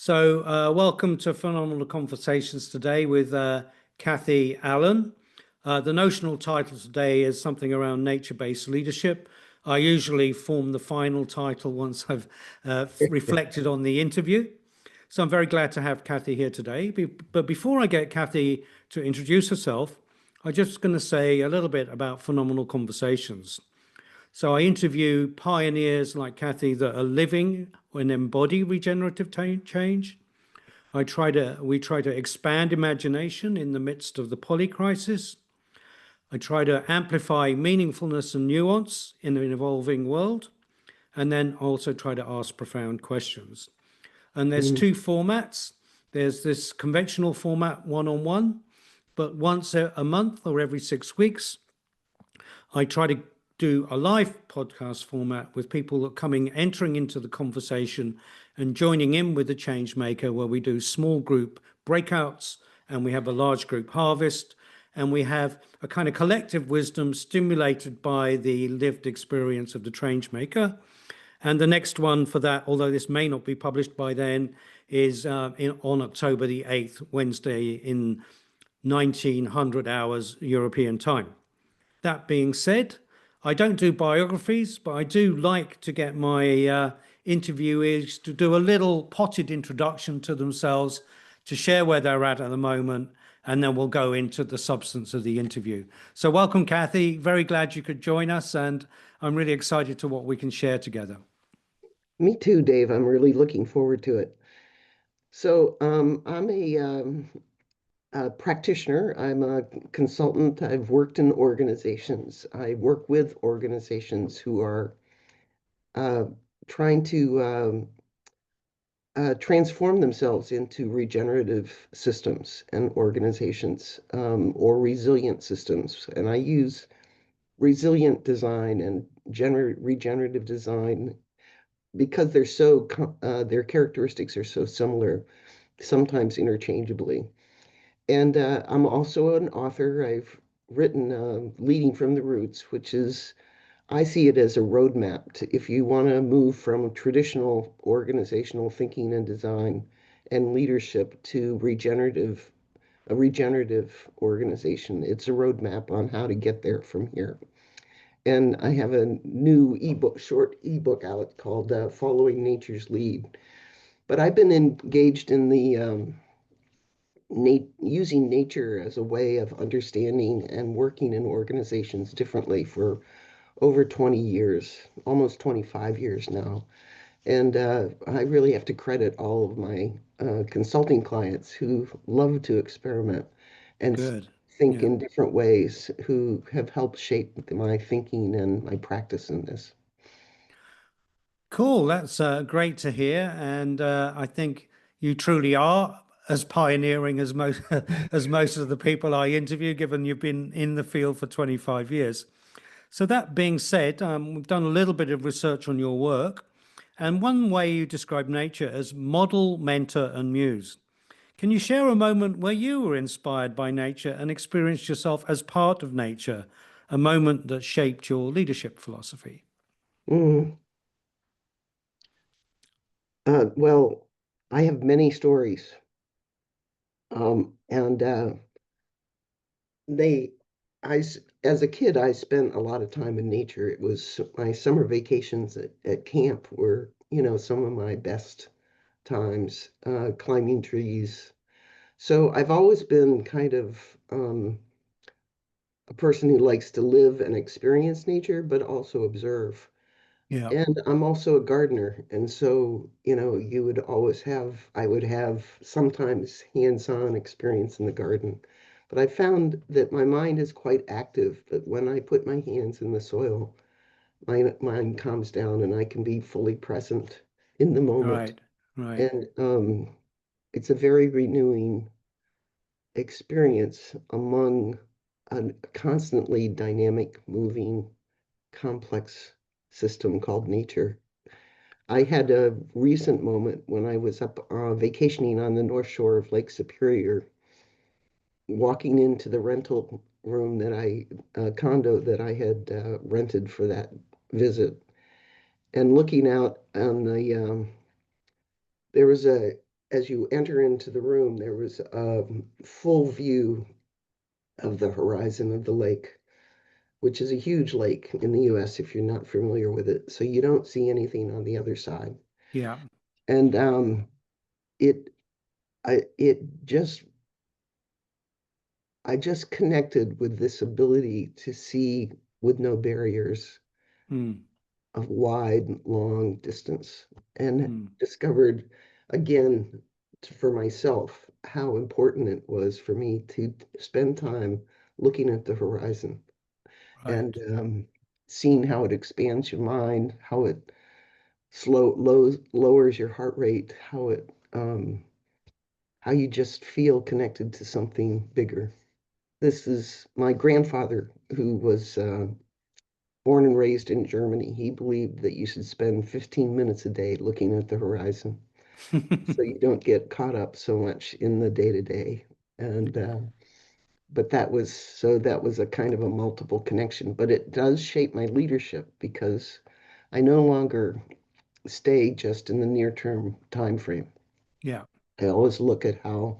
Welcome to Phenomenal Conversations today with Kathy Allen. The notional title today is something around nature-based leadership. I usually form the final title once I've reflected on the interview. So I'm very glad to have Kathy here today. But before I get Kathy to introduce herself, I'm just going to say a little bit about Phenomenal Conversations. So I interview pioneers like Kathy that are living and embody regenerative change. We try to expand imagination in the midst of the poly crisis. I try to amplify meaningfulness and nuance in an evolving world, and then also try to ask profound questions. And there's two formats. There's this conventional format, one-on-one, but once a month or every 6 weeks, I try to do a live podcast format with people that entering into the conversation and joining in with the change maker, where we do small group breakouts and we have a large group harvest, and we have a kind of collective wisdom stimulated by the lived experience of the change maker. And the next one for that, although this may not be published by then, is on October the 8th, Wednesday in 1900 hours European time. That being said, I don't do biographies, but I do like to get my interviewees to do a little potted introduction to themselves, to share where they're at the moment, and then we'll go into the substance of the interview. So welcome, Kathy. Very glad you could join us, and I'm really excited to what we can share together. Me too, Dave. I'm really looking forward to it. So I'm a practitioner. I'm a consultant. I've worked in organizations. I work with organizations who are uh, trying to transform themselves into regenerative systems and organizations, or resilient systems. And I use resilient design and regenerative design because their characteristics are so similar, sometimes interchangeably. And I'm also an author. I've written Leading from the Roots, which is, I see it as a roadmap to, if you want to move from traditional organizational thinking and design and leadership to a regenerative organization. It's a roadmap on how to get there from here. And I have a new short ebook out called Following Nature's Lead. But I've been engaged in the using nature as a way of understanding and working in organizations differently for over 20 years, almost 25 years now. And I really have to credit all of my consulting clients who love to experiment and Good. think Yeah. in different ways, who have helped shape my thinking and my practice in this. Cool. That's great to hear. And I think you truly are as pioneering as most as most of the people I interview, given you've been in the field for 25 years. So that being said, we've done a little bit of research on your work. And one way you describe nature as model, mentor, and muse. Can you share a moment where you were inspired by nature and experienced yourself as part of nature, a moment that shaped your leadership philosophy? Mm. Well, I have many stories. And they, as a kid, I spent a lot of time in nature. It was my summer vacations at camp were, some of my best times, climbing trees. So I've always been kind of a person who likes to live and experience nature, but also observe. Yeah. And I'm also a gardener. And so, I would have sometimes hands-on experience in the garden. But I found that my mind is quite active, that when I put my hands in the soil, my mind calms down and I can be fully present in the moment. Right. Right. And it's a very renewing experience among a constantly dynamic, moving, complex system called nature. I had a recent moment when I was up vacationing on the North Shore of Lake Superior, walking into the rental room condo that I had rented for that visit, and looking out on there was as you enter into the room, there was a full view of the horizon of the lake, which is a huge lake in the US if you're not familiar with it. So you don't see anything on the other side. Yeah. And it it just I just connected with this ability to see with no barriers Mm, of wide, long distance, and mm, discovered again for myself how important it was for me to spend time looking at the horizon and right. seeing how it expands your mind, how it lowers your heart rate, how you just feel connected to something bigger. This is my grandfather, who was born and raised in Germany. He believed that you should spend 15 minutes a day looking at the horizon so you don't get caught up so much in the day to day. And but that was a kind of a multiple connection. But it does shape my leadership because I no longer stay just in the near term time frame. Yeah. I always look at how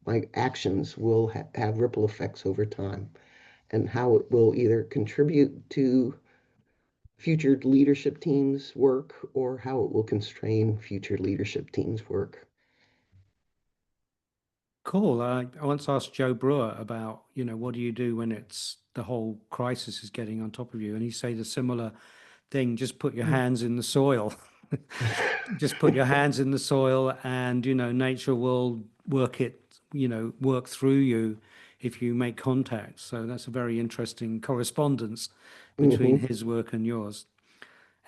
my actions will have ripple effects over time and how it will either contribute to future leadership teams' work or how it will constrain future leadership teams' work. Cool. I once asked Joe Brewer about, what do you do when it's the whole crisis is getting on top of you? And he said a similar thing, just put your hands in the soil. Just put your hands in the soil and, nature will work through you if you make contact. So that's a very interesting correspondence between Hmm. his work and yours.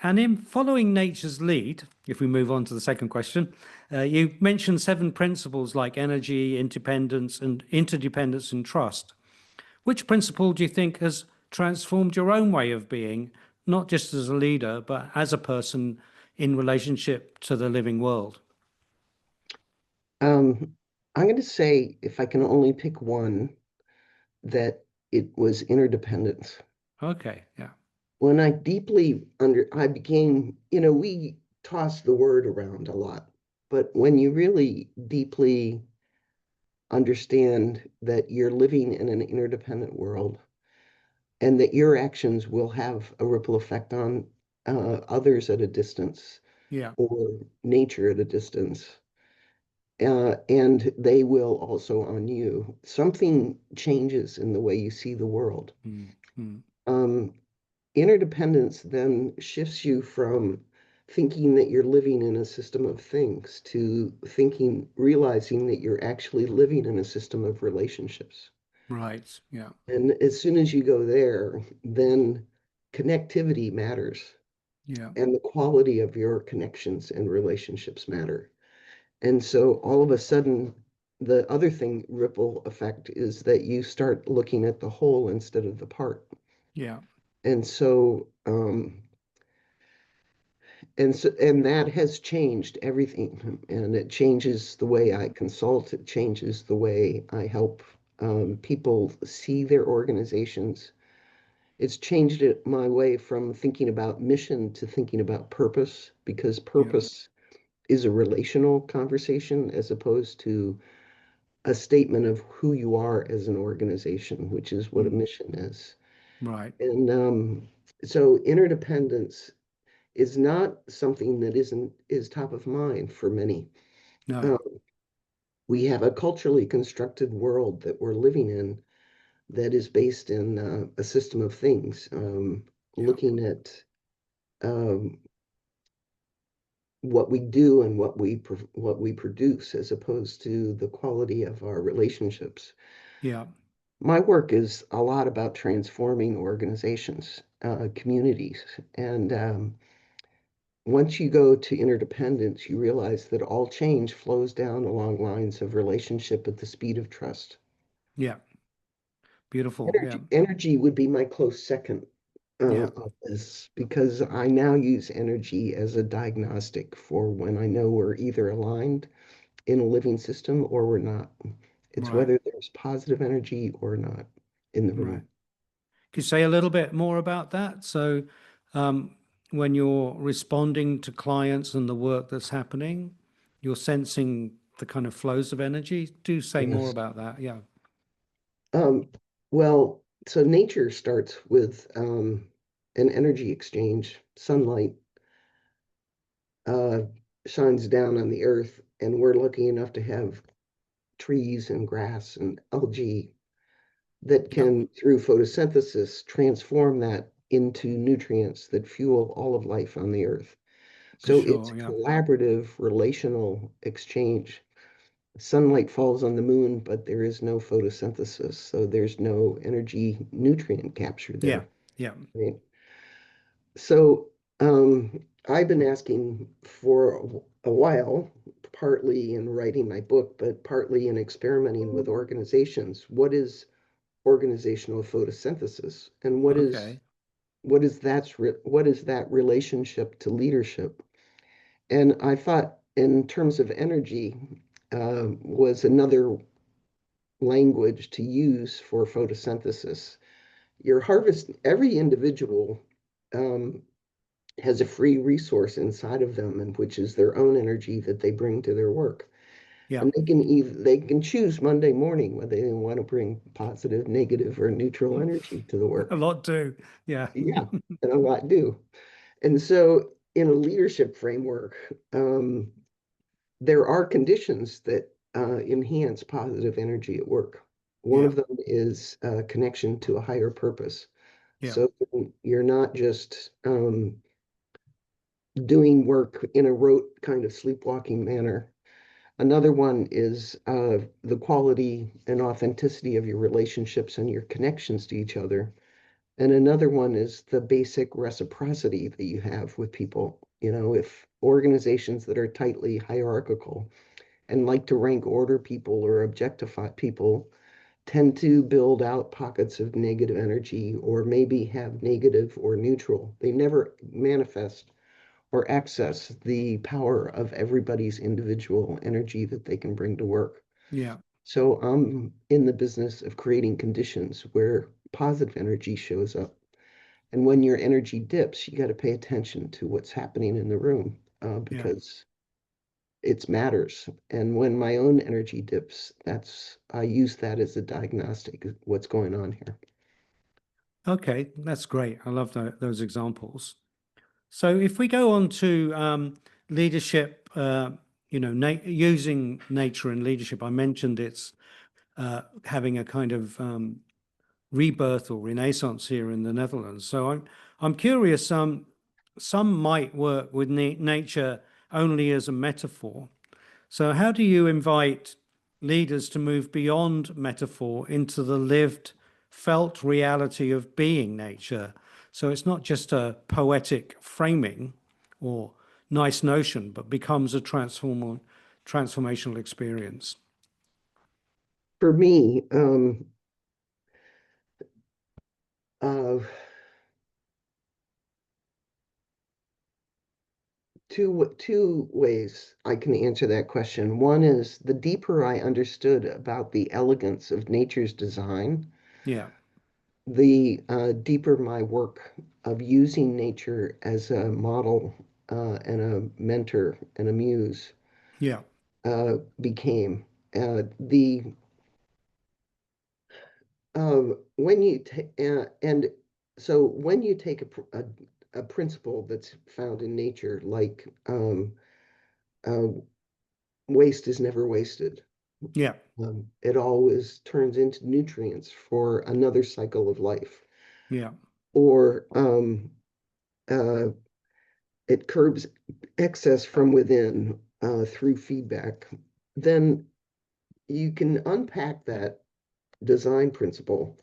And in following nature's lead, if we move on to the second question, you mentioned seven principles like energy, independence, and interdependence and trust. Which principle do you think has transformed your own way of being, not just as a leader, but as a person in relationship to the living world? I'm going to say, if I can only pick one, that it was interdependence. Okay, yeah, When I became, we toss the word around a lot, but when you really deeply understand that you're living in an interdependent world and that your actions will have a ripple effect on others at a distance yeah, or nature at a distance, and they will also on you. Something changes in the way you see the world. mm, mm, Um, Interdependence then shifts you from thinking that you're living in a system of things to realizing that you're actually living in a system of relationships. right, yeah, And as soon as you go there, then connectivity matters yeah, and the quality of your connections and relationships matter. And so all of a sudden, the other thing, ripple effect, is that you start looking at the whole instead of the part. yeah, And so, and that has changed everything. And it changes the way I consult. It changes the way I help people see their organizations. It's changed my way from thinking about mission to thinking about purpose, because yeah, purpose is a relational conversation as opposed to a statement of who you are as an organization, which is what a mm, mission is. right, And so interdependence is not something that isn't is top of mind for many. no, Um, we have a culturally constructed world that we're living in that is based in a system of things, yeah, looking at um, what we do and what we produce as opposed to the quality of our relationships. yeah, My work is a lot about transforming organizations, communities, and once you go to interdependence, you realize that all change flows down along lines of relationship at the speed of trust. yeah, beautiful, yeah, Energy would be my close second yeah, of this because I now use energy as a diagnostic for when I know we're either aligned in a living system or we're not. It's right, whether there's positive energy or not in the right. room. Could you say a little bit more about that? So, um, when you're responding to clients and the work that's happening, you're sensing the kind of flows of energy? Do say more Yes. about that. Yeah. Um, well, so nature starts with an energy exchange. Sunlight uh, shines down on the earth, and we're lucky enough to have trees and grass and algae that Yeah. can, through photosynthesis, transform that into nutrients that fuel all of life on the earth. For So it's sure. Yeah. collaborative, relational exchange. Sunlight falls on the moon, but there is no photosynthesis, so there's no energy nutrient capture Yeah. there, Yeah. right? So I've been asking for a while, partly in writing my book, but partly in experimenting with organizations. What is organizational photosynthesis, and Okay. what is that relationship to leadership? And I thought, in terms of energy, was another language to use for photosynthesis. Every individual um, has a free resource inside of them, and which is their own energy that they bring to their work. Yeah. And they can choose Monday morning whether they want to bring positive, negative, or neutral energy to the A work. lot do. Yeah. Yeah, and a lot do. And so, in a leadership framework, there are conditions that enhance positive energy at work. One Yeah. of them is connection to a higher purpose. Yeah. So you're not just doing work in a rote kind of sleepwalking manner. Another one is the quality and authenticity of your relationships and your connections to each other. And another one is the basic reciprocity that you have with people. You know, if organizations that are tightly hierarchical and like to rank order people or objectify people tend to build out pockets of negative energy or maybe have negative or neutral. They never manifest or access the power of everybody's individual energy that they can bring to work. Yeah. So I'm in the business of creating conditions where positive energy shows up. And when your energy dips, you got to pay attention to what's happening in the room Yeah. because it matters. And when my own energy dips, I use that as a diagnostic of what's going on here. Okay. That's great. I love those examples. So if we go on to leadership, using nature and leadership, I mentioned it's having a kind of rebirth or renaissance here in the Netherlands. So I'm curious. Some might work with nature only as a metaphor. So how do you invite leaders to move beyond metaphor into the lived, felt reality of being nature? So it's not just a poetic framing or nice notion, but becomes a transformational experience. For me, uh, two ways I can answer that question. One is the deeper I understood about the elegance of nature's design, Yeah, the deeper my work of using nature as a model and a mentor and a muse yeah, became. The when you take and so when you take a principle that's found in nature, like uh, waste is never wasted. yeah, It always turns into nutrients for another cycle of life, yeah, or uh, it curbs excess from within through feedback. Then you can unpack that design principle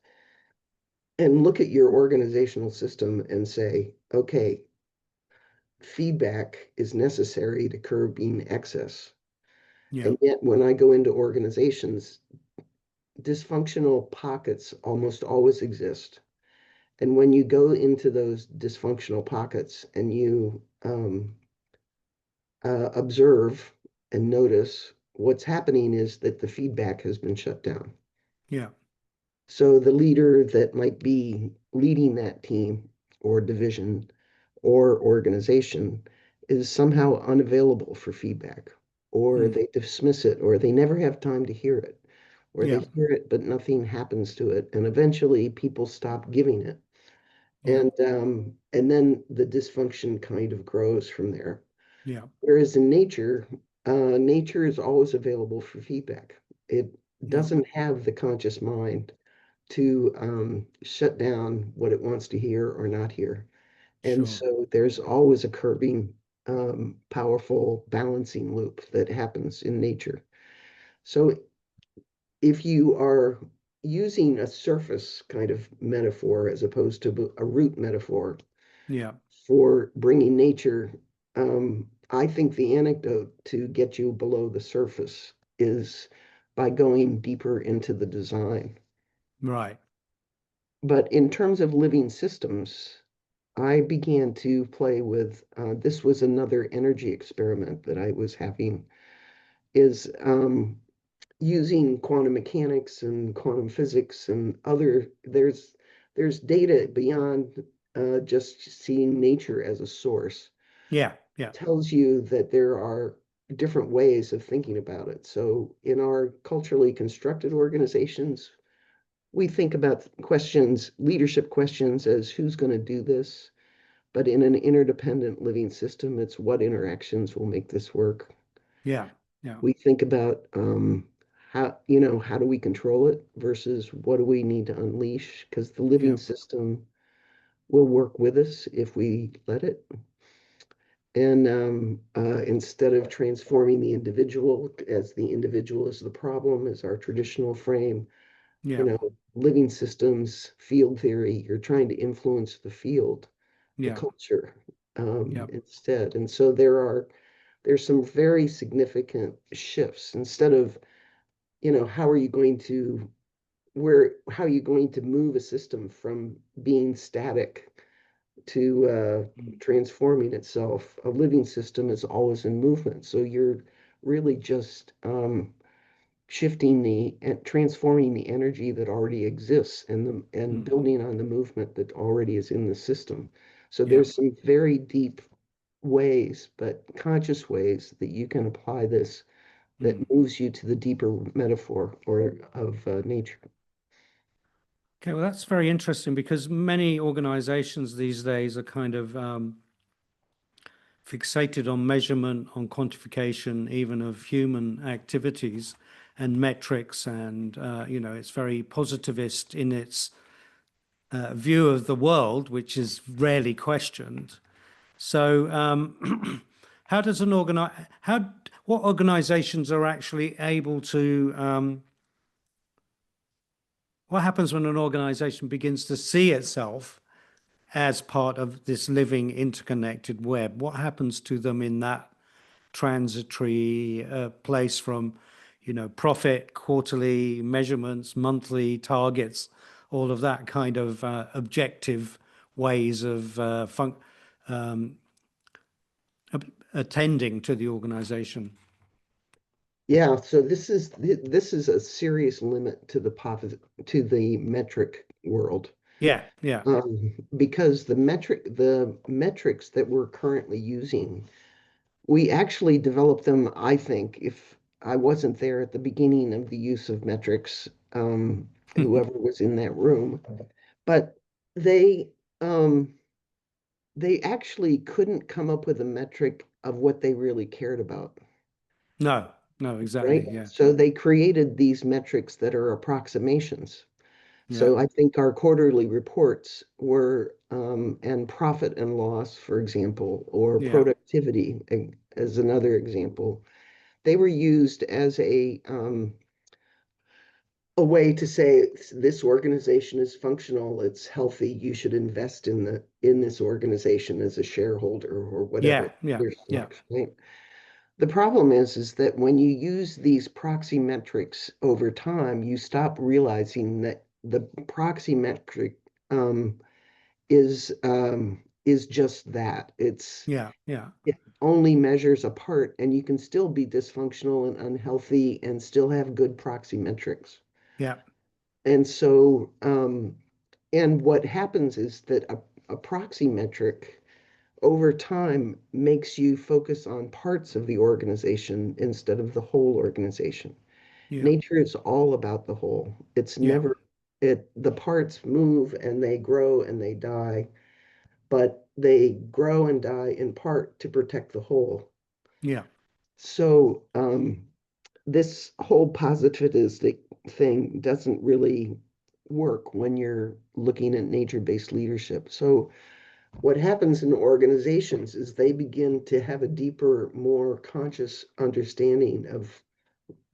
and look at your organizational system and say, okay, feedback is necessary to curb being excess. yeah, And yet, when I go into organizations, dysfunctional pockets almost always exist. And when you go into those dysfunctional pockets and you observe and notice, what's happening is that the feedback has been shut down. yeah, So the leader that might be leading that team or division or organization is somehow unavailable for feedback. or Mm. they dismiss it, or they never have time to hear it, or they Yeah. hear it but nothing happens to it, and eventually people stop giving it, Yeah. and then the dysfunction kind of grows from there. Yeah. Whereas in nature, nature is always available for feedback. It Yeah. doesn't have the conscious mind to shut down what it wants to hear or not hear. And Sure. so there's always a curbing, powerful balancing loop that happens in nature. So if you are using a surface kind of metaphor as opposed to a root metaphor Yeah. for bringing nature, I think the anecdote to get you below the surface is by going deeper into the design. Right. But in terms of living systems, I began to play with this was another energy experiment that I was having is using quantum mechanics and quantum physics and other there's data beyond just seeing nature as a source Yeah. Yeah. tells you that there are different ways of thinking about it. So in our culturally constructed organizations, we think about questions, leadership questions as who's going to do this. But in an interdependent living system, it's what interactions will make this work. Yeah. Yeah. We think about how do we control it versus what do we need to unleash? Because the living Yeah. system will work with us if we let it. And instead of transforming the individual as the individual is the problem, is our traditional frame, Yeah. living systems, field theory, you're trying to influence the field, the Yeah. culture, Yeah. instead. And so there's some very significant shifts. Instead of, how are you going to how are you going to move a system from being static to Mm. transforming itself? A living system is always in movement. So you're really just shifting the and transforming the energy that already exists and Mm. building on the movement that already is in the system. So Yeah. there's some very deep ways, but conscious ways that you can apply this that Mm. moves you to the deeper metaphor or of nature. Okay, well, that's very interesting because many organizations these days are kind of fixated on measurement, on quantification, even of human activities and metrics. And, it's very positivist in its view of the world, which is rarely questioned. So, how does what organizations are actually able to, what happens when an organization begins to see itself as part of this living interconnected web? What happens to them in that transitory place from, profit, quarterly measurements, monthly targets, all of that kind of objective ways of attending to the organization? Yeah, so this is a serious limit to to the metric world. Yeah, yeah. Because the metrics that we're currently using, we actually developed them, I think, if I wasn't there at the beginning of the use of metrics, whoever was in that room, but they um, they actually couldn't come up with a metric of what they really cared about, No, no, right? exactly. Yeah, So they created these metrics that are approximations. yeah, So I think our quarterly reports were, and profit and loss, for example, or yeah, productivity as another example, they were used as a way to say this organization is functional, it's healthy, you should invest in this organization as a shareholder or yeah, whatever. yeah, There's yeah, like, right? The problem is that when you use these proxy metrics over time, you stop realizing that the proxy metric um, is just that. yeah, yeah, It only measures a part, and you can still be dysfunctional and unhealthy and still have good proxy metrics. yeah, And so, and what happens is that a proxy metric over time makes you focus on parts of the organization instead of the whole organization. Yeah. Nature is all about the whole. It's Yeah. never the parts move and they grow and they die, but they grow and die in part to protect the whole. Yeah. So this whole positivistic thing doesn't really work when you're looking at nature-based leadership. So what happens in organizations is they begin to have a deeper, more conscious understanding of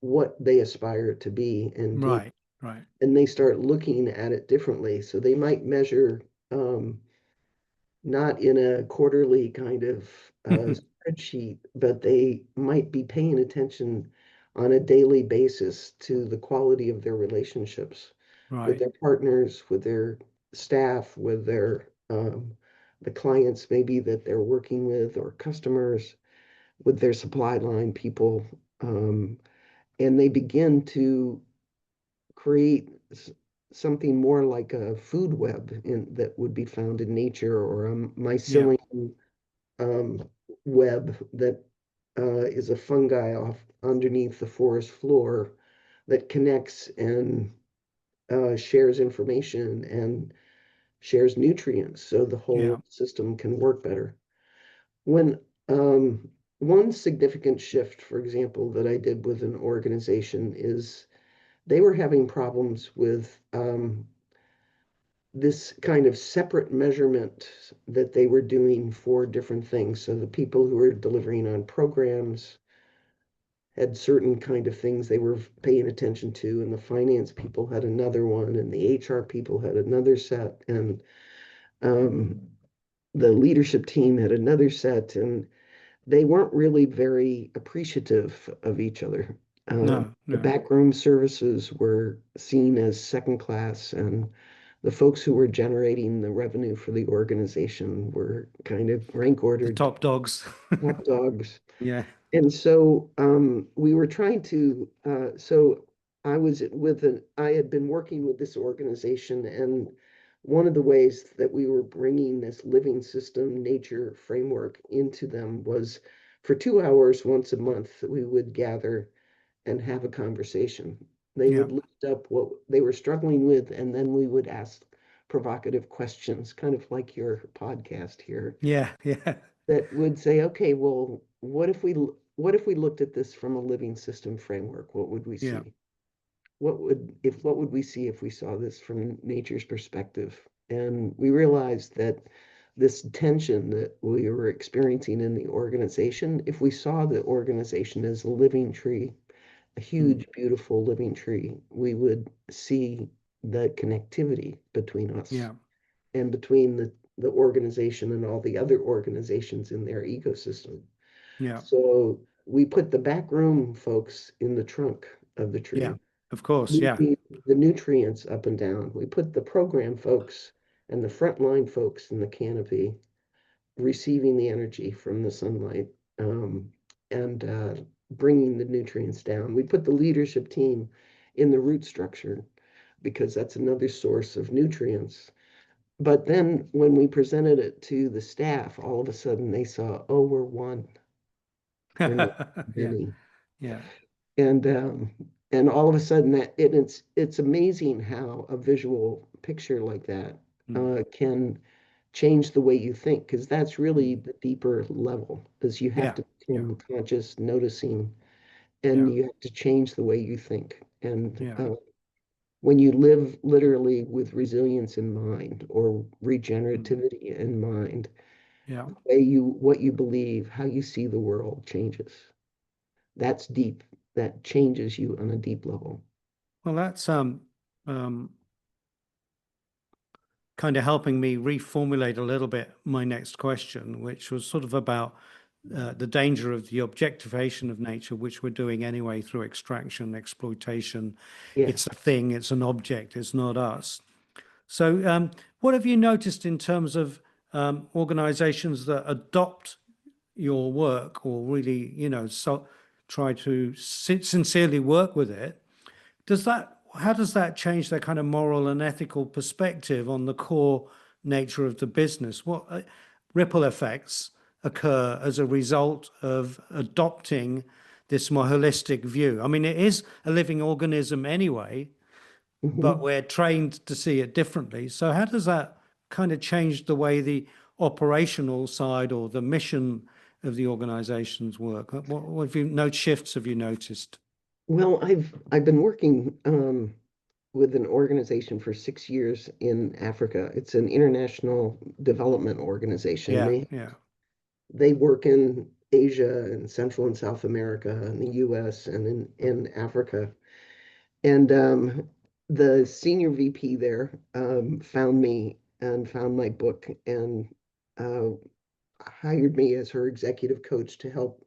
what they aspire to be and do, Right. Right. and they start looking at it differently. So they might measure not in a quarterly kind of spreadsheet, but they might be paying attention on a daily basis to the quality of their relationships with Right. their partners, with their staff, with their the clients maybe that they're working with or customers, with their supply line people, and they begin to create something more like a food web that would be found in nature or a Yeah. mycelium um, web that is a fungi off underneath the forest floor that connects and shares information and shares nutrients so the whole Yeah. system can work better. When one significant shift, for example, that I did with an organization is they were having problems with this kind of separate measurement that they were doing for different things. So the people who were delivering on programs had certain kind of things they were paying attention to, and the finance people had another one, and the HR people had another set, and um, the leadership team had another set, and they weren't really very appreciative of each other. No. The No. backroom services were seen as second class, and the folks who were generating the revenue for the organization were kind of rank The ordered top dogs. top dogs. Yeah. And so we were trying to, so I had been working with this organization, and one of the ways that we were bringing this living system nature framework into them was for 2 hours once a month, we would gather and have a conversation. They Yeah. would lift up what they were struggling with, and then we would ask provocative questions, kind of like your podcast here, Yeah. Yeah. that would say, okay, well, what if we looked at this from a living system framework? What would we Yeah. see? What would we see if we saw this from nature's perspective? And we realized that this tension that we were experiencing in the organization, if we saw the organization as a living tree, a Mm. huge, beautiful living tree, we would see the connectivity between us Yeah. and between the organization and all the other organizations in their ecosystem. Yeah. So we put the back room folks in the trunk of the Yeah. tree, Of course. Yeah. moving the nutrients up and down. We put the program folks and the frontline folks in the canopy, receiving the energy from the sunlight and bringing the nutrients down. We put the leadership team in the root structure because that's another source of nutrients. But then when we presented it to the staff, all of a sudden they saw, oh, we're one. We're not Yeah. many. Yeah. And and all of a sudden it's amazing how a visual picture like that Mm. can change the way you think, because that's really Mm. the deeper level, is you have Yeah. to Yeah. become conscious, noticing, and Yeah. you have to change the way you think. And Yeah. when you live literally with resilience in mind or Mm. regenerativity in mind, Yeah. what you believe, how you see the world changes. That's deep. That changes you on a deep level. Well, that's um kind of helping me reformulate a little bit my next question, which was sort of about the danger of the objectification of nature, which we're doing anyway through extraction, exploitation. Yeah. It's a thing, it's an object, it's not us. So, what have you noticed in terms of organizations that adopt your work or really, so try to sincerely work with it? How does that change their kind of moral and ethical perspective on the core nature of the business? ripple effects occur as a result of adopting this more holistic view. I mean, it is a living organism anyway, but Mhm. we're trained to see it differently. So, how does that kind of change the way the operational side or the mission of the organizations work? What have you note shifts have you noticed? Well, I've been working with an organization for 6 years in Africa. It's an international development organization. Yeah, They yeah. they work in Asia and Central and South America and the US and in Africa. And the senior VP there found me and found my book and uh, hired me as her executive coach to help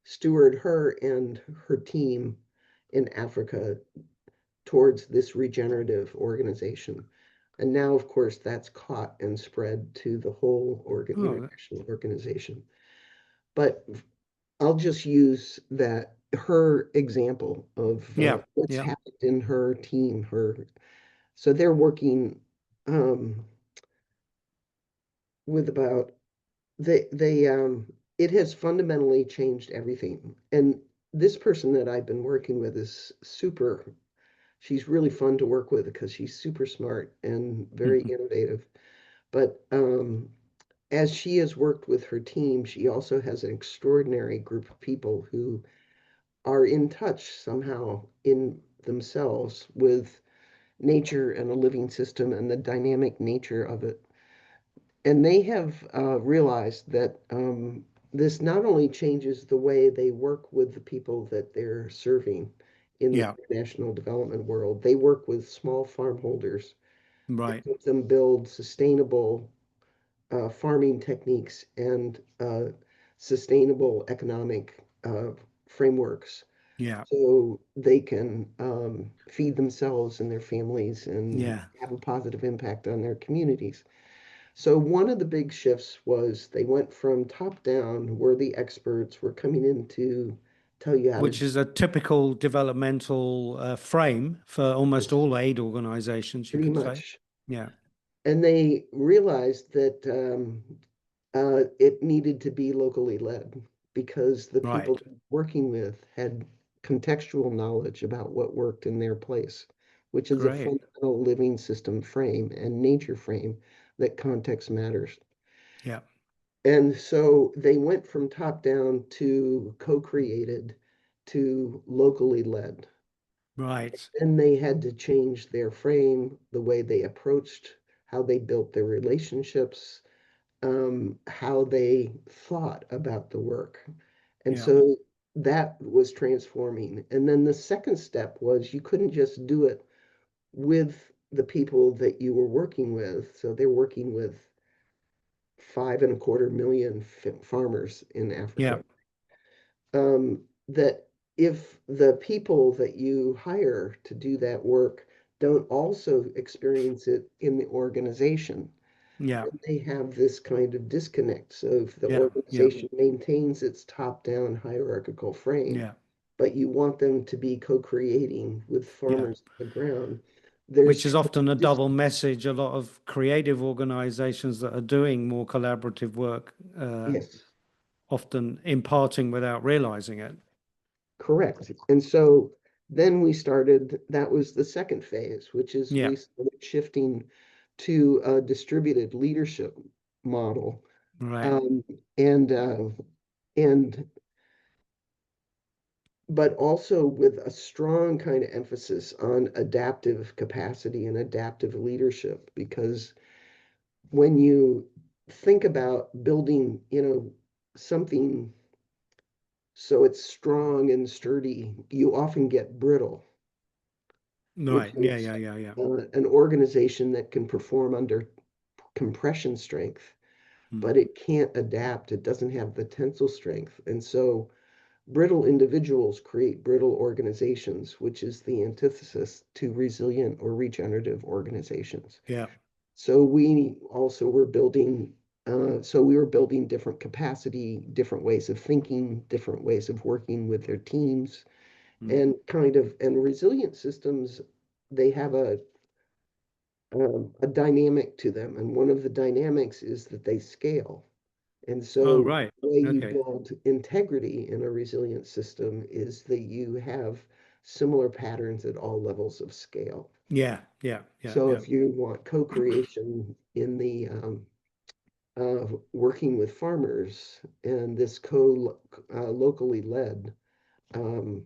steward her and her team in Africa towards this regenerative organization. And now, of course, that's caught and spread to the whole Oh, international organization. But I'll just use that her example of yeah, what's yeah. happened in her team. So they're working um, with about they it has fundamentally changed everything. And this person that I've been working with is super. She's really fun to work with because she's super smart and very innovative. But as she has worked with her team, she also has an extraordinary group of people who are in touch somehow in themselves with nature and a living system and the dynamic nature of it. And they have realized that this not only changes the way they work with the people that they're serving in the Yeah, international development world, they work with small farm holders and right. help them build sustainable farming techniques and sustainable economic frameworks Yeah, so they can feed themselves and their families and yeah. have a positive impact on their communities. So one of the big shifts was they went from top down, where the experts were coming in to tell you how to Which do is a typical developmental frame for almost this all aid organizations, you pretty could say. much. Yeah, And they realized that it needed to be locally led because the people right, they were working with had contextual knowledge about what worked in their place, which is a great. fundamental living system frame and nature frame that context matters. Yeah, And so they went from top down to co-created to locally led. right. And they had to change their frame, the way they approached, how they built their relationships, how they thought about the work. And Yeah, so that was transforming. And then the second step was you couldn't just do it with the people that you were working with. So they're working with 5.25 million farmers in yeah, Africa. That if the people that you hire to do that work don't also experience it in the organization, yeah, they have this kind of disconnect. So if the yeah, yeah, organization maintains its top-down hierarchical frame, yeah, but you want them to be co-creating with yeah. farmers on the ground, Which there's is kind of often a this, double message. A lot of creative organizations that are doing more collaborative work, yes, often imparting without realizing it. correct. And so then we started, that was the second phase, which is Yeah, we started shifting to a distributed leadership model. right. Um, and and but also with a strong kind of emphasis on adaptive capacity and adaptive leadership. Because when you think about building, something so it's strong and sturdy, you often get brittle, which Right. Yeah, is yeah, yeah, yeah. an organization that can perform under compression strength, Mm. but it can't adapt. It doesn't have the tensile strength. And so brittle individuals create brittle organizations, which is the antithesis to resilient or regenerative organizations. Yeah. So we also were building, so we were building different capacity, different ways of thinking, different ways of working with their teams, Mm. and resilient systems, they have a dynamic to them. And one of the dynamics is that they scale. And Oh, so right. the way you Okay. build integrity in a resilient system is that you have similar patterns at all levels of scale. Yeah, yeah, yeah, So yeah. if you want co-creation in the working with farmers and this locally led um,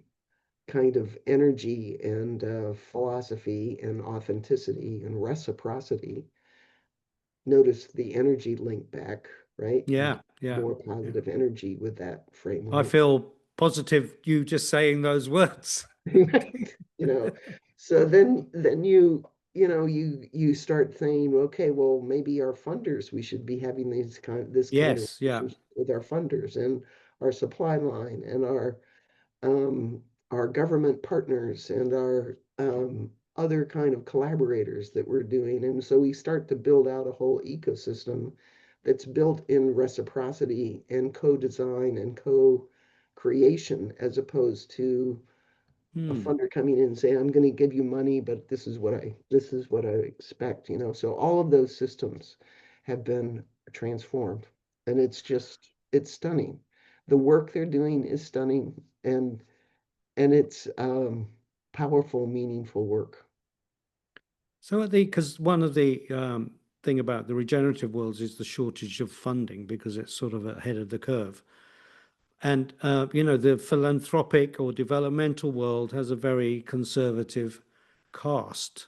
kind of energy and philosophy and authenticity and reciprocity, notice the energy link back, right? You get Yeah, yeah, more yeah. positive energy with that I framework. feel positive you just saying those words. You know, so then you start saying, okay, well, maybe our funders, we should be having this kind of Yes, yeah, relationship with our funders and our supply line and um, our government partners and our other kind of collaborators that we're doing. And so we start to build out a whole ecosystem that's built in reciprocity and co-design and co-creation as opposed to a hmm. funder coming in and saying, I'm going to give you money, but this is what I expect, you know. So all of those systems have been transformed, and it's stunning. The work they're doing is stunning, and it's powerful, meaningful work. So at the because one of the thing about the regenerative worlds is the shortage of funding because it's sort of ahead of the curve. And the philanthropic or developmental world has a very conservative cast.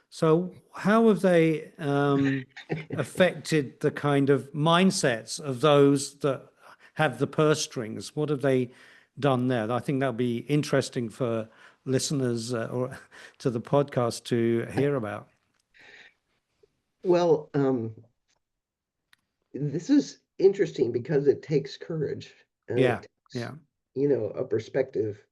So how have they affected the kind of mindsets of those that have the purse strings? What have they done there? I think that'll be interesting for listeners or to the podcast to hear about. Well, this is interesting because it takes courage and Yeah, it takes, yeah. a perspective.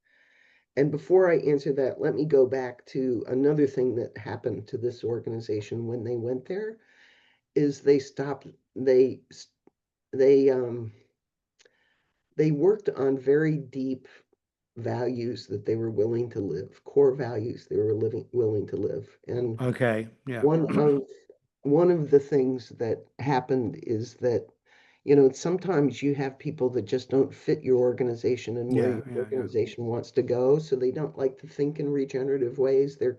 And before I answer that, let me go back to another thing that happened to this organization when they went there is they they worked on very deep values that they were willing to live, core values they were willing to live. And Okay, yeah, one of one of the things that happened is that sometimes you have people that just don't fit your organization and where yeah, your yeah, yeah, organization wants to go, so they don't like to think in regenerative ways. They're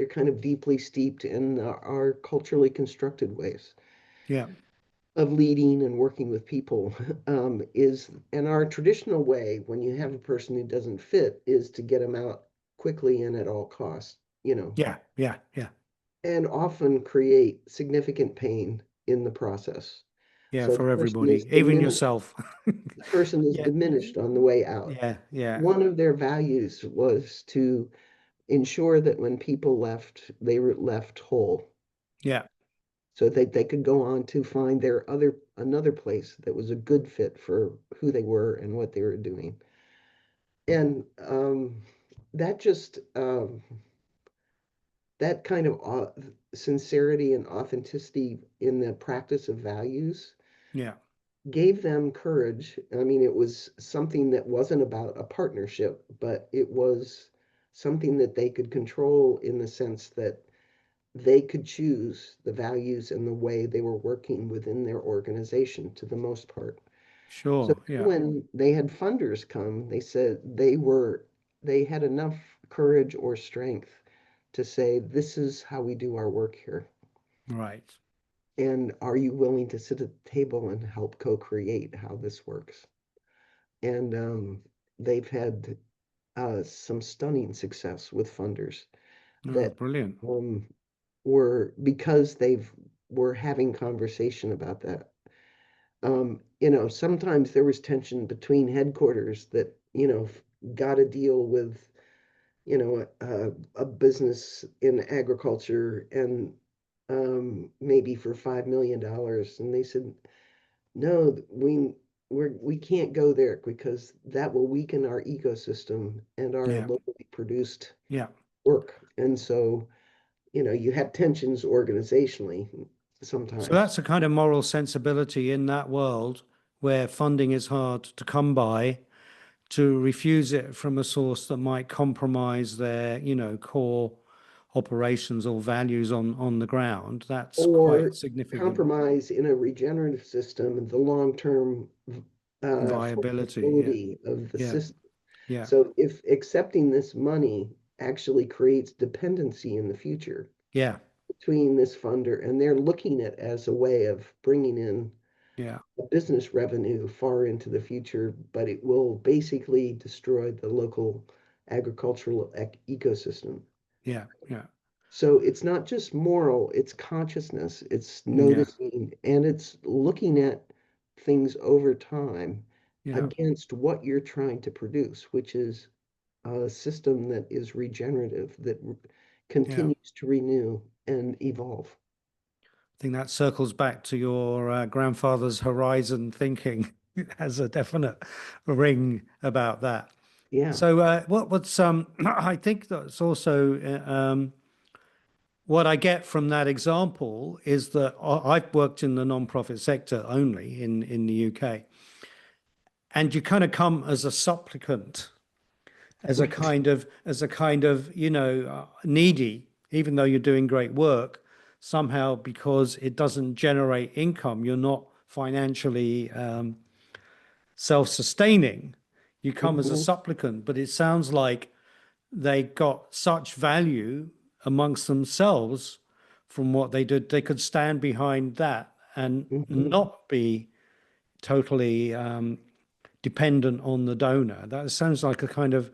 kind of deeply steeped in our culturally constructed ways yeah, of leading and working with people. Is and our traditional way when you have a person who doesn't fit is to get them out quickly and at all costs, yeah, yeah, yeah, and often create significant pain in the process. yeah. So the For person is everybody, even diminished. yourself. The person is Yeah, diminished on the way out. yeah, yeah, One of their values was to ensure that when people left, they were left whole, yeah. so that they could go on to find their another place that was a good fit for who they were and what they were doing. And that just that kind of sincerity and authenticity in the practice of values Yeah, gave them courage. I mean, it was something that wasn't about a partnership, but it was something that they could control in the sense that they could choose the values and the way they were working within their organization to the most part. So sure. Yeah, when they had funders come, they said they had enough courage or strength to say, this is how we do our work here. right. And are you willing to sit at the table and help co-create how this works? And they've had some stunning success with funders Oh, that brilliant. um, were because they've were having conversation about that. Sometimes there was tension between headquarters that, got to deal with, a business in agriculture and maybe for $5 million. And they said, no, we can't go there because that will weaken our ecosystem and our Yeah, locally produced yeah. work. And so, you have tensions organizationally So sometimes. that's a kind of moral sensibility in that world where funding is hard to come by, to refuse it from a source that might compromise their, core operations or values on the ground, that's quite Or significant compromise in a regenerative system the long-term viability. Yeah, functionality of the yeah, system. yeah, So if accepting this money actually creates dependency in the future yeah, between this funder, and they're looking at as a way of bringing in yeah, a business revenue far into the future, but it will basically destroy the local agricultural ecosystem. yeah, yeah, So it's not just moral, it's consciousness, it's yeah, noticing, and it's looking at things over time yeah, against what you're trying to produce, which is a system that is regenerative, that yeah. continues to renew and evolve. I think that circles back to your grandfather's horizon thinking. It has a definite ring about that. Yeah. So what's I think that's also what I get from that example is that I've worked in the non-profit sector only in the UK, and you kind of come as a supplicant, Right. as a kind of needy, even though you're doing great work, somehow because it doesn't generate income, you're not financially self-sustaining. You come as a Mhm. supplicant, but it sounds like they got such value amongst themselves from what they did. They could stand behind that and Mhm. not be totally dependent on the donor. That sounds like a kind of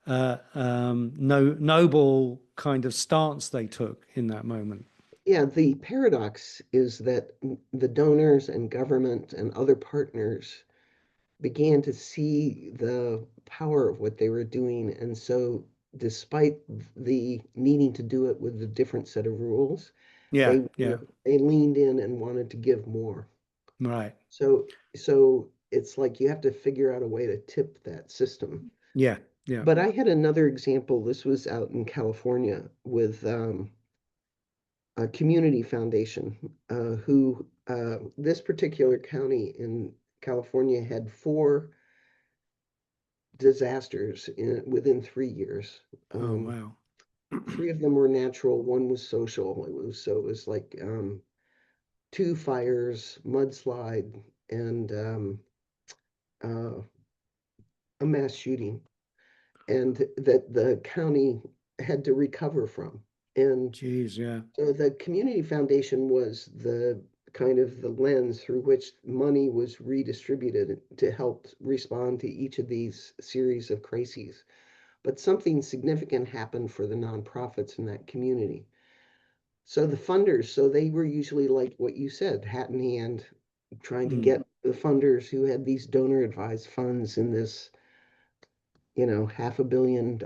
no, noble kind of stance they took in that moment. Yeah, the paradox is that the donors and government and other partners began to see the power of what they were doing. And so, despite the needing to do it with a different set of rules, Yeah, yeah, they leaned in and wanted to give more. right. So it's like you have to figure out a way to tip that system. Yeah, yeah. But I had another example. This was out in California with a community foundation who this particular county in California had four disasters within 3 years. Oh, Um, wow. Three of them were natural, one was social. It was like two fires, mudslide, and uh, a mass shooting, and that the county had to recover from. And Jeez, yeah. so the community foundation was the kind of the lens through which money was redistributed to help respond to each of these series of crises. But something significant happened for the nonprofits in that community. So the funders, so they were usually like what you said, hat in hand, trying to Mm. get the funders who had these donor advised funds in this, $500 million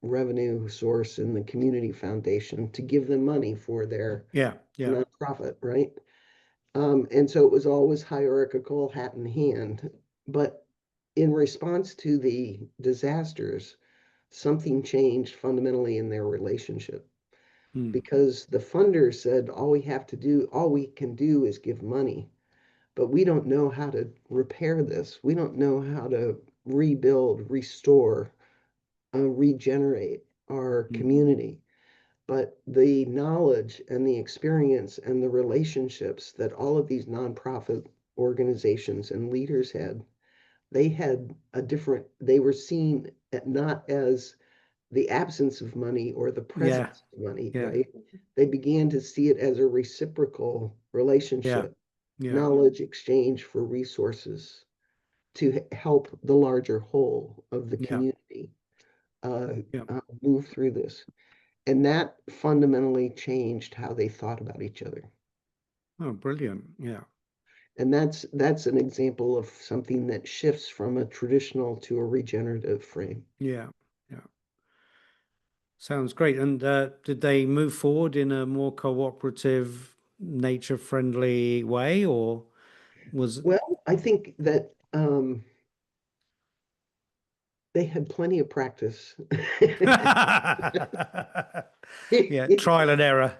revenue source in the community foundation to give them money for their Yeah, yeah. nonprofit, right? And so it was always hierarchical, hat in hand. But in response to the disasters, something changed fundamentally in their relationship Mm. because the funder said, all we can do is give money, but we don't know how to repair this. We don't know how to rebuild, restore, regenerate our Mm. community. But the knowledge and the experience and the relationships that all of these nonprofit organizations and leaders had, they were seen not as the absence of money or the Yeah, presence of money, yeah, right? They began to see it as a reciprocal yeah, relationship, yeah, knowledge exchange for resources to help the larger whole of the yeah, community yeah. move through this. And that fundamentally changed how they thought about each other. Oh, brilliant. Yeah, And that's an example of something that shifts from a traditional to a regenerative frame. yeah, yeah. Sounds great. And did they move forward in a more cooperative, nature-friendly way, or was Well, I think that they had pleny of practice. yeah, trial and error?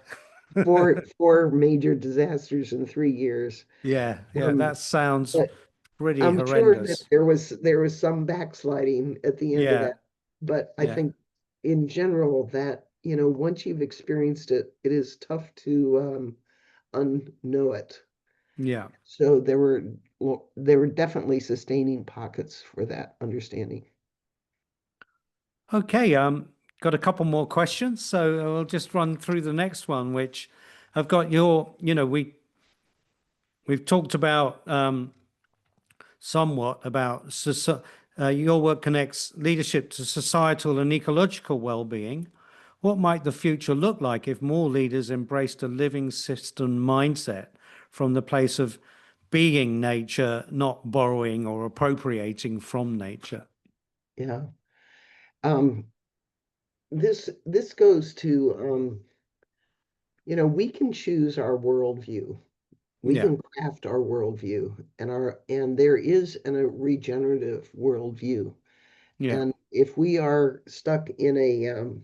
Four major disasters in 3 years. Yeah, yeah, Um, that sounds but pretty I'm sure that horrendous. there was some backsliding at the end of Yeah, that. But I yeah, think in general that once you've experienced it, it is tough to unknow it. Yeah. So there were definitely sustaining pockets for that understanding. Okay. Got a couple more questions, so I'll just run through the next one, which I've got we've talked about somewhat about your work connects leadership to societal and ecological well-being. What might the future look like if more leaders embraced a living system mindset from the place of being nature, not borrowing or appropriating from nature? Yeah. Um, this goes to we can choose our worldview. We Yeah, can craft our worldview, and there is a regenerative worldview. yeah, And if we are stuck in a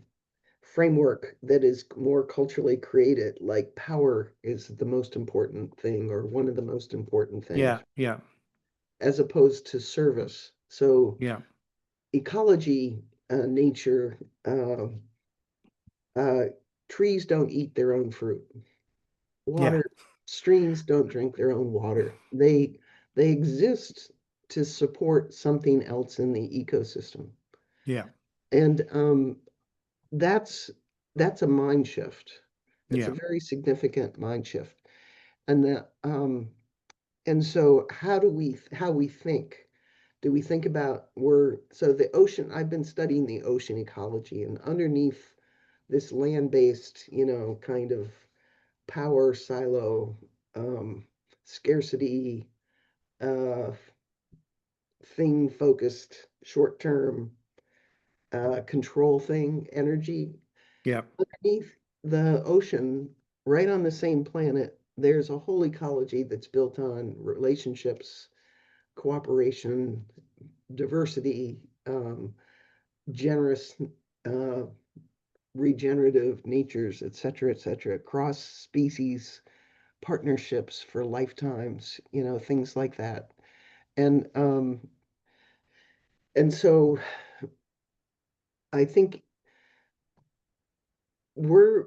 framework that is more culturally created, like power is the most important thing or one of the most important things, yeah, yeah, as opposed to service. So yeah, ecology, nature, uh, uh, trees don't eat their own fruit. yeah, Water, streams don't drink their own water. They exist to support something else in the ecosystem. yeah, And that's that's a mind shift. It's a yeah, very significant mind shift. And that and so how we think? Do we think about the ocean? I've been studying the ocean ecology, and underneath this land-based, kind of power silo, um, scarcity, uh, thing focused, short term, control thing, energy. yeah, Underneath the ocean, right on the same planet, there's a whole ecology that's built on relationships, cooperation, diversity, generous, uh, regenerative natures, et cetera, cross species partnerships for lifetimes, things like that. And so I think we're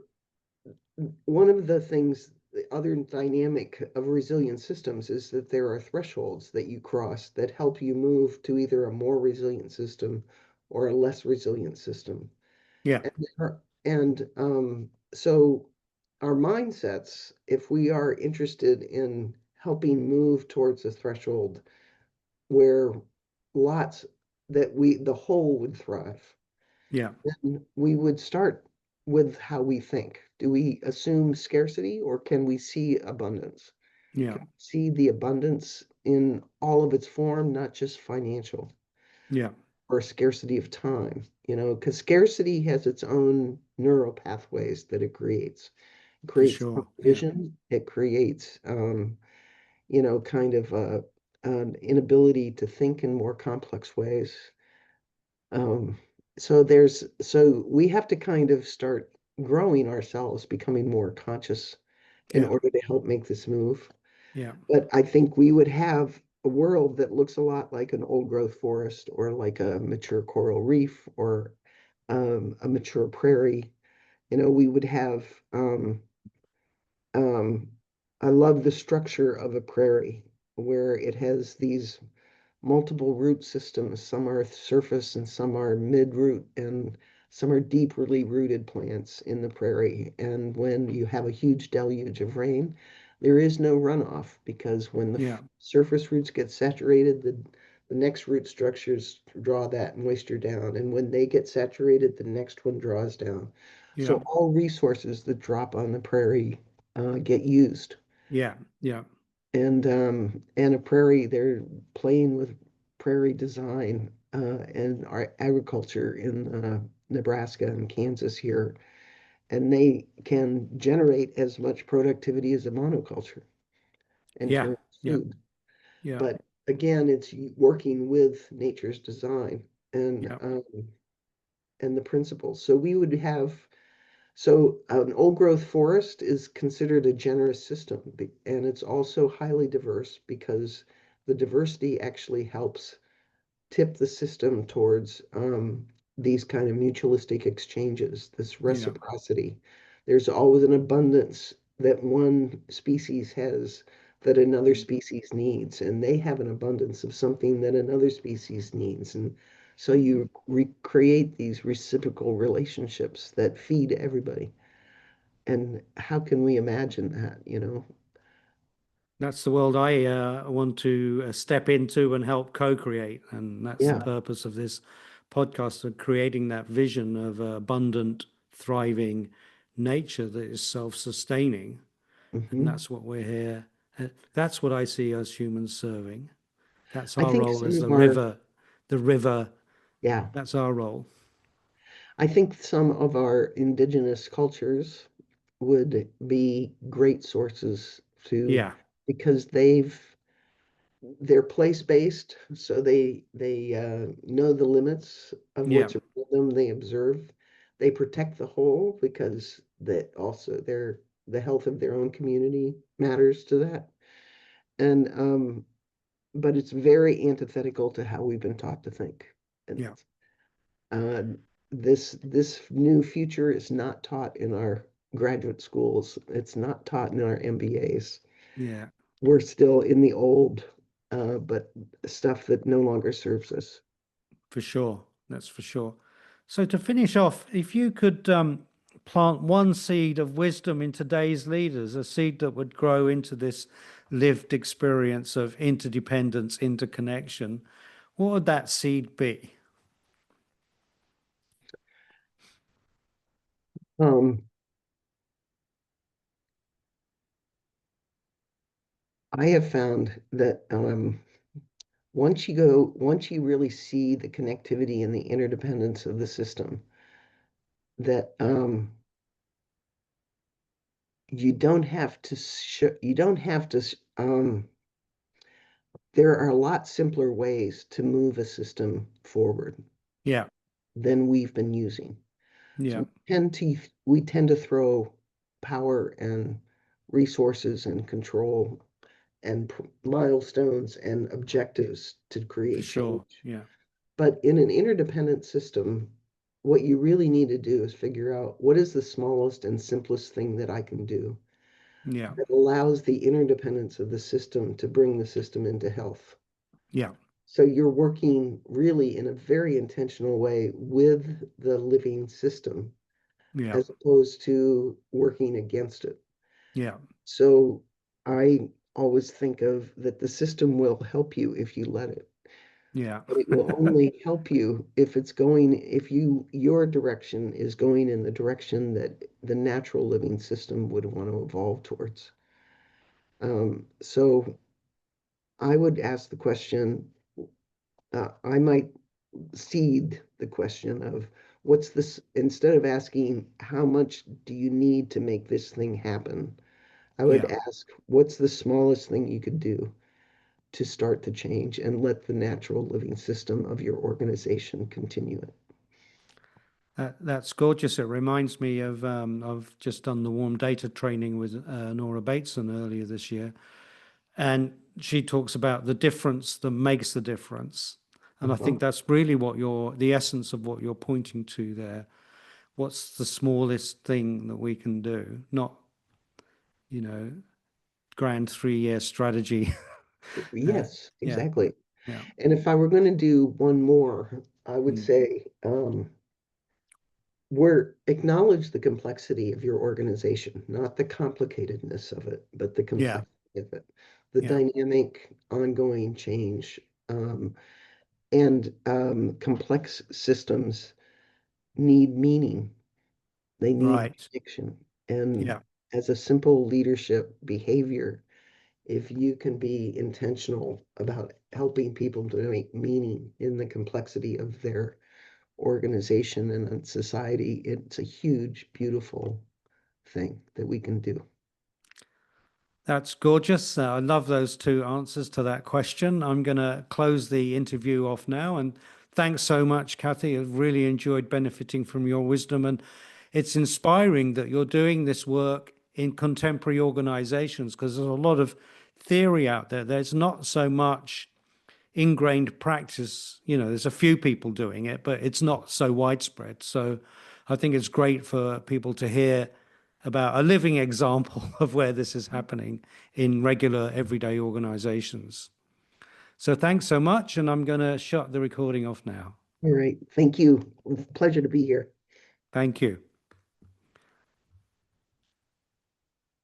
one of the things, the other dynamic of resilient systems is that there are thresholds that you cross that help you move to either a more resilient system or a less resilient system. yeah, And so our mindsets, if we are interested in helping move towards a threshold where lots the whole would thrive, yeah, then we would start with how we think. Do we assume scarcity or can we see abundance? yeah, Can we see the abundance in all of its form, not just financial yeah, or scarcity of time? Because scarcity has its own neural pathways that it creates. It for creates sure. Yeah, vision. It creates, kind of an inability to think in more complex ways. Um, so we have to kind of start growing ourselves, becoming more conscious in yeah, order to help make this move. yeah, But I think we would have a world that looks a lot like an old growth forest or like a mature coral reef or a mature prairie. We would have, um, I love the structure of a prairie where it has these multiple root systems. Some are surface and some are mid-root, and some are deeply rooted plants in the prairie. And when you have a huge deluge of rain, there is no runoff because when the yeah, surface roots get saturated, the next root structures draw that moisture down. And when they get saturated, the next one draws down. yeah, So all resources that drop on the prairie get used. yeah, yeah, And a prairie, they're playing with prairie design and our agriculture in Nebraska and Kansas here, and they can generate as much productivity as a monoculture in yeah, terms of yeah, food. yeah, But again, it's working with nature's design and yeah, um, and the principles. So an old growth forest is considered a generous system, and it's also highly diverse because the diversity actually helps tip the system towards these kind of mutualistic exchanges, this Yeah. reciprocity. There's always an abundance that one species has that another species needs, and they have an abundance of something that another species needs. And so you recreate these reciprocal relationships that feed everybody. And how can we imagine that, you know? That's the world I want to step into and help co-create. And that's the Yeah. purpose of this podcast, of creating that vision of abundant, thriving nature that is self-sustaining. And Hmm. that's what we're here. That's what I see us humans serving. That's I our think role some as of our, the river. yeah, That's our role. I think some of our indigenous cultures would be great sources to, Yeah. because they're place-based, so they know the limits of Yeah. what's around them. They observe, they protect the whole because that also the health of their own community matters to that. And but it's very antithetical to how we've been taught to think. And Yeah. uh, this new future is not taught in our graduate schools. It's not taught in our MBAs. Yeah. We're still in the old, but stuff that no longer serves us. For sure. That's for sure. So to finish off, if you could plant one seed of wisdom in today's leaders, a seed that would grow into this lived experience of interdependence, interconnection, what would that seed be? Um, I have found that once you really see the connectivity and the interdependence of the system, that you don't have to you don't have to there are a lot simpler ways to move a system forward Yeah. than we've been using. So Yeah. we tend to throw power and resources and control and milestones and objectives to For create sure. change. Yeah. But in an interdependent system, what you really need to do is figure out what is the smallest and simplest thing that I can do Yeah. that allows the interdependence of the system to bring the system into health. Yeah. So you're working really in a very intentional way with the living system Yeah. as opposed to working against it. Yeah. So I always think of that the system will help you if you let it. Yeah. But it will only help you if it's going, if your direction is going in the direction that the natural living system would want to evolve towards. So I would ask the question, I might seed the question of what's this, instead of asking how much do you need to make this thing happen, I would Yeah. ask what's the smallest thing you could do to start the change and let the natural living system of your organization continue it. That's gorgeous. It reminds me of I've just done the warm data training with Nora Bateson earlier this year, and she talks about the difference that makes the difference. And I Uh-huh. think that's really what the essence of what you're pointing to there. What's the smallest thing that we can do? Not, you know, grand 3 year strategy. Yes, Yeah, exactly. yeah, And if I were going to do one more, I would mm, say we're acknowledge the complexity of your organization, not the complicatedness of it, but the yeah, complexity of it, the yeah, dynamic, ongoing change. And complex systems need meaning, they need right. connection. And Yeah, as a simple leadership behavior, if you can be intentional about helping people to make meaning in the complexity of their organization and in society, it's a huge, beautiful thing that we can do. that's gorgeous. I love those two answers to that question. I'm going to close the interview off now. And thanks so much, Kathy. I've really enjoyed benefiting from your wisdom. And it's inspiring that you're doing this work in contemporary organizations because there's a lot of theory out there. There's not so much ingrained practice. You know, there's a few people doing it, but it's not so widespread. So I think it's great for people to hear about a living example of where this is happening in regular everyday organizations. So thanks so much, and I'm going to shut the recording off now. All right. Thank you. It was a pleasure to be here. Thank you.